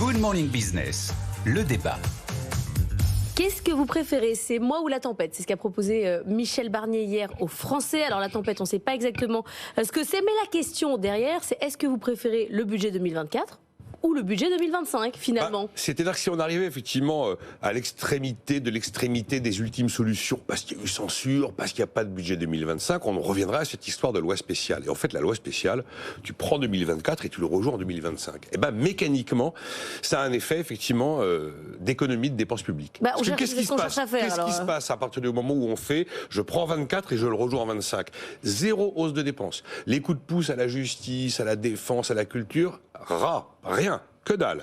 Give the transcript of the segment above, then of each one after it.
Good Morning Business, le débat. Qu'est-ce que vous préférez, c'est moi ou la tempête? C'est ce qu'a proposé Michel Barnier hier aux Français. Alors la tempête, on ne sait pas exactement ce que c'est, mais la question derrière, c'est est-ce que vous préférez le budget 2024 ou le budget 2025, finalement? C'est-à-dire que si on arrivait effectivement à l'extrémité des ultimes solutions, parce qu'il y a eu censure, parce qu'il n'y a pas de budget 2025, on reviendrait à cette histoire de loi spéciale. Et en fait, la loi spéciale, tu prends 2024 et tu le rejoues en 2025. Et bien, mécaniquement, ça a un effet, effectivement, d'économie de dépenses publiques. Qu'est-ce qui se passe à partir du moment où on fait, je prends 24 et je le rejoue en 25? Zéro hausse de dépenses. Les coups de pouce à la justice, à la défense, à la culture, rien. Que dalle.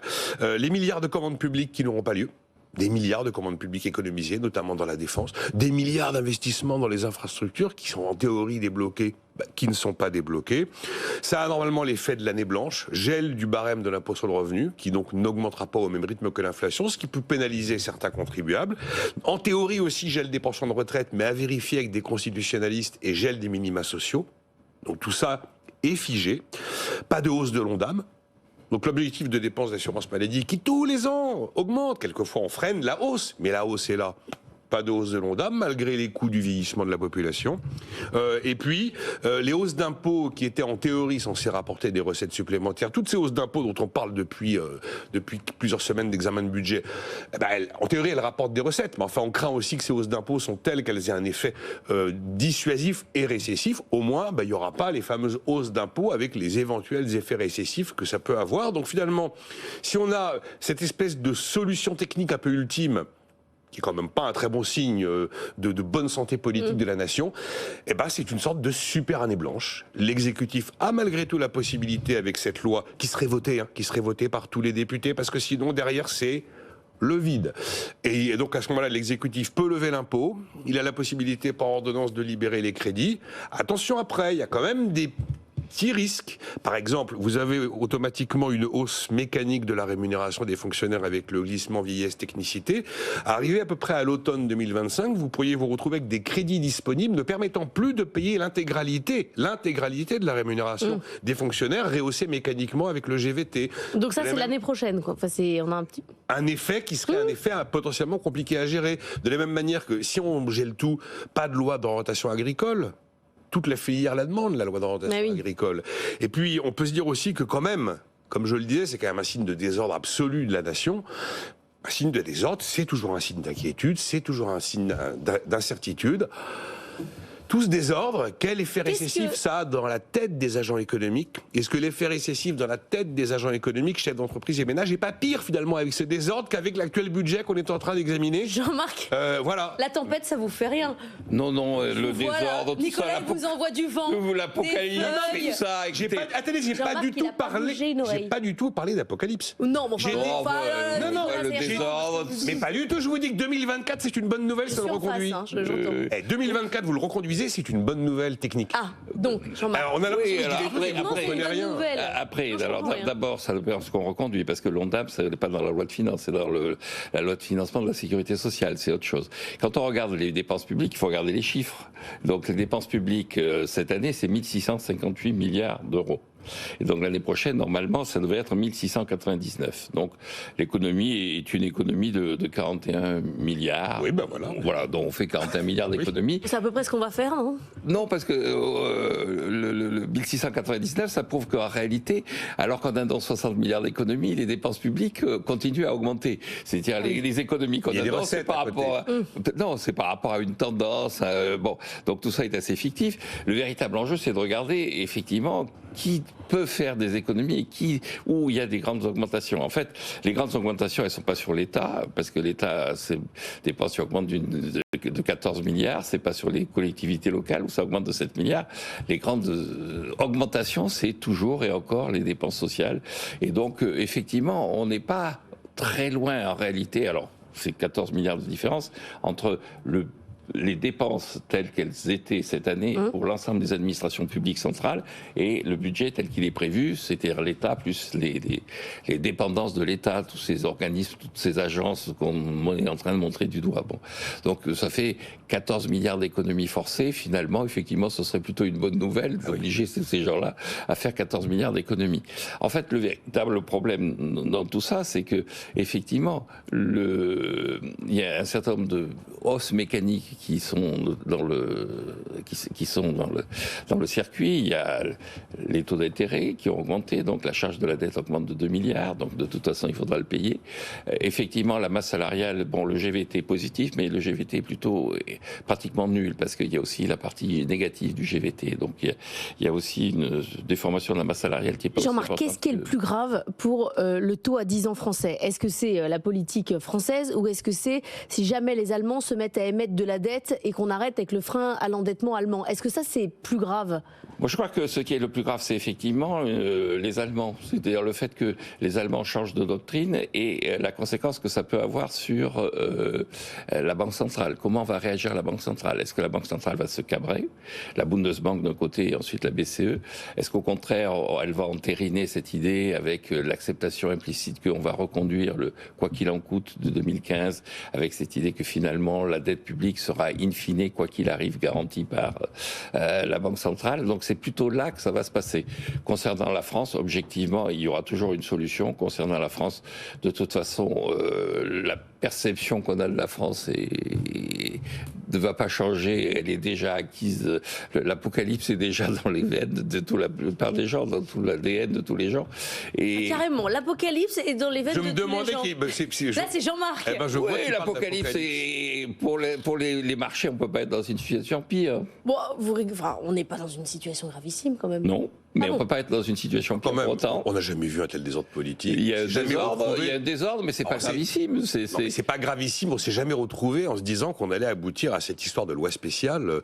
Les milliards de commandes publiques qui n'auront pas lieu. Des milliards de commandes publiques économisées, notamment dans la défense. Des milliards d'investissements dans les infrastructures qui sont en théorie débloqués, qui ne sont pas débloqués. Ça a normalement l'effet de l'année blanche, gel du barème de l'impôt sur le revenu, qui donc n'augmentera pas au même rythme que l'inflation, ce qui peut pénaliser certains contribuables. En théorie aussi, gel des pensions de retraite, mais à vérifier avec des constitutionnalistes, et gel des minima sociaux. Donc tout ça est figé. Pas de hausse de l'Ondam. Donc l'objectif de dépenses d'assurance maladie qui tous les ans augmente, quelquefois on freine la hausse, mais la hausse est là. Pas de hausse de l'Ondam, malgré les coûts du vieillissement de la population. Et puis, les hausses d'impôts qui étaient en théorie censées rapporter des recettes supplémentaires, toutes ces hausses d'impôts dont on parle depuis plusieurs semaines d'examen de budget, en théorie, elles rapportent des recettes. Mais enfin, on craint aussi que ces hausses d'impôts sont telles qu'elles aient un effet dissuasif et récessif. Au moins, il n'y aura pas les fameuses hausses d'impôts avec les éventuels effets récessifs que ça peut avoir. Donc finalement, si on a cette espèce de solution technique un peu ultime, qui est quand même pas un très bon signe de bonne santé politique de la nation, c'est une sorte de super année blanche. L'exécutif a malgré tout la possibilité, avec cette loi, qui serait votée par tous les députés, parce que sinon, derrière, c'est le vide. Et donc, à ce moment-là, l'exécutif peut lever l'impôt, il a la possibilité, par ordonnance, de libérer les crédits. Attention, après, il y a quand même des petits risques. Par exemple, vous avez automatiquement une hausse mécanique de la rémunération des fonctionnaires avec le glissement vieillesse-technicité. Arrivé à peu près à l'automne 2025, vous pourriez vous retrouver avec des crédits disponibles ne permettant plus de payer l'intégralité de la rémunération des fonctionnaires, rehaussée mécaniquement avec le GVT. Donc ça, c'est l'année prochaine, quoi. Enfin, on a un effet qui serait un effet potentiellement compliqué à gérer. De la même manière que si on gèle tout, pas de loi d'orientation agricole. Toute la filière la demande, la loi d'orientation agricole. Et puis, on peut se dire aussi que quand même, comme je le disais, c'est quand même un signe de désordre absolu de la nation. Un signe de désordre, c'est toujours un signe d'inquiétude, c'est toujours un signe d'incertitude. Tout ce désordre, quel effet récessif ça a dans la tête des agents économiques? Est-ce que l'effet récessif dans la tête des agents économiques, chefs d'entreprise et ménages, n'est pas pire finalement avec ce désordre qu'avec l'actuel budget qu'on est en train d'examiner? Jean-Marc, voilà. La tempête, ça vous fait rien? Non, le désordre, tout Nicolas ça. vous envoie du vent. L'apocalypse, tout ça. Attendez, j'ai pas du tout parlé d'apocalypse. Non, mais enfin, le désordre. Mais pas du tout, je vous dis que 2024, c'est une bonne nouvelle, ça le reconduit. 2024, vous le reconduisez, c'est une bonne nouvelle technique. Ah, donc, Jean-Marc. Alors, on a l'impression d'abord, ça dépend ce qu'on reconduit, parce que l'Ondam, ce n'est pas dans la loi de finances, c'est dans la loi de financement de la sécurité sociale, c'est autre chose. Quand on regarde les dépenses publiques, il faut regarder les chiffres. Donc, les dépenses publiques, cette année, c'est 1658 milliards d'euros. Et donc l'année prochaine, normalement, ça devrait être 1699. Donc l'économie est une économie de 41 milliards. Oui, Voilà, donc on fait 41 milliards d'économies. C'est à peu près ce qu'on va faire, non? Non, parce que le 1699, ça prouve qu'en réalité, alors qu'on a dans 60 milliards d'économies, les dépenses publiques continuent à augmenter. C'est-à-dire les économies qu'on a, c'est par rapport c'est par rapport à une tendance. Donc tout ça est assez fictif. Le véritable enjeu, c'est de regarder effectivement qui peut faire des économies et où il y a des grandes augmentations. En fait, les grandes augmentations, elles sont pas sur l'État, parce que l'État, ses dépenses augmentent de 14 milliards, c'est pas sur les collectivités locales où ça augmente de 7 milliards. Les grandes augmentations, c'est toujours et encore les dépenses sociales. Et donc, effectivement, on n'est pas très loin en réalité. Alors, c'est 14 milliards de différence entre les dépenses telles qu'elles étaient cette année pour l'ensemble des administrations publiques centrales et le budget tel qu'il est prévu, c'est-à-dire l'État plus les dépendances de l'État, tous ces organismes, toutes ces agences qu'on est en train de montrer du doigt. Bon. Donc ça fait 14 milliards d'économies forcées. Finalement, effectivement, ce serait plutôt une bonne nouvelle d'obliger ces gens-là à faire 14 milliards d'économies. En fait, le véritable problème dans tout ça, c'est que effectivement, il y a un certain nombre de hausses mécaniques qui sont dans le circuit. Il y a les taux d'intérêt qui ont augmenté, donc la charge de la dette augmente de 2 milliards, donc de toute façon, il faudra le payer. Effectivement, la masse salariale, bon, le GVT est positif, mais le GVT est plutôt pratiquement nul, parce qu'il y a aussi la partie négative du GVT. Donc, il y a aussi une déformation de la masse salariale qui est pas Jean-Marc, qu'est-ce qui est le plus grave pour le taux à 10 ans français? Est-ce que c'est la politique française ou est-ce que c'est si jamais les Allemands se mettent à émettre de la dette et qu'on arrête avec le frein à l'endettement allemand? Est-ce que ça, c'est plus grave? Moi, je crois que ce qui est le plus grave, c'est effectivement les Allemands. C'est-à-dire le fait que les Allemands changent de doctrine et la conséquence que ça peut avoir sur la Banque centrale. Comment va réagir la Banque centrale? Est-ce que la Banque centrale va se cabrer? La Bundesbank d'un côté et ensuite la BCE. Est-ce qu'au contraire, elle va entériner cette idée avec l'acceptation implicite qu'on va reconduire le quoi qu'il en coûte de 2015, avec cette idée que finalement la dette publique sera in fine, quoi qu'il arrive, garantie par la Banque centrale? Donc c'est plutôt là que ça va se passer. Concernant la France, objectivement, il y aura toujours une solution. Concernant la France, de toute façon, la perception qu'on a de la France ne va pas changer. Elle est déjà acquise. L'apocalypse est déjà dans les veines de la plupart des gens, dans tout l'ADN de tous les gens. Et carrément, l'apocalypse est dans les veines de tous les gens. Je me demandais Là, c'est Jean-Marc. Eh ben, oui, l'apocalypse, pour les marchés, on ne peut pas être dans une situation pire. Bon, on n'est pas dans une situation gravissime quand même. Non. Mais on ne peut pas être dans une situation pire pour autant. On n'a jamais vu un tel désordre politique. Il y a un désordre, mais c'est pas gravissime. C'est pas gravissime. On s'est jamais retrouvé en se disant qu'on allait aboutir à cette histoire de loi spéciale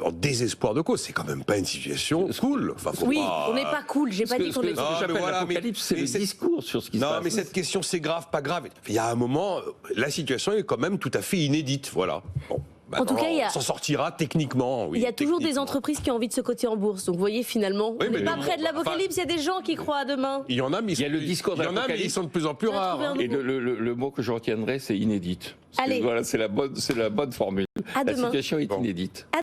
en désespoir de cause. C'est quand même pas une situation cool. Enfin, on n'est pas cool. J'ai pas dit qu'on est cool. Ce que j'appelle l'apocalypse, c'est le discours sur ce qui se passe. Non, mais cette question, c'est grave, pas grave. Il y a un moment, la situation est quand même tout à fait inédite. Voilà. Bon. En tout cas, on s'en sortira techniquement. Oui, il y a toujours des entreprises qui ont envie de se coter en bourse. Donc, vous voyez, finalement, on n'est pas près de l'apocalypse. Il y a des gens qui croient à demain. Il y en a, mais le discours de l'apocalypse. Ils sont de plus en plus rares. Et le mot que je retiendrai, c'est inédite. Allez. Voilà, c'est la bonne formule. À la demain. situation est inédite.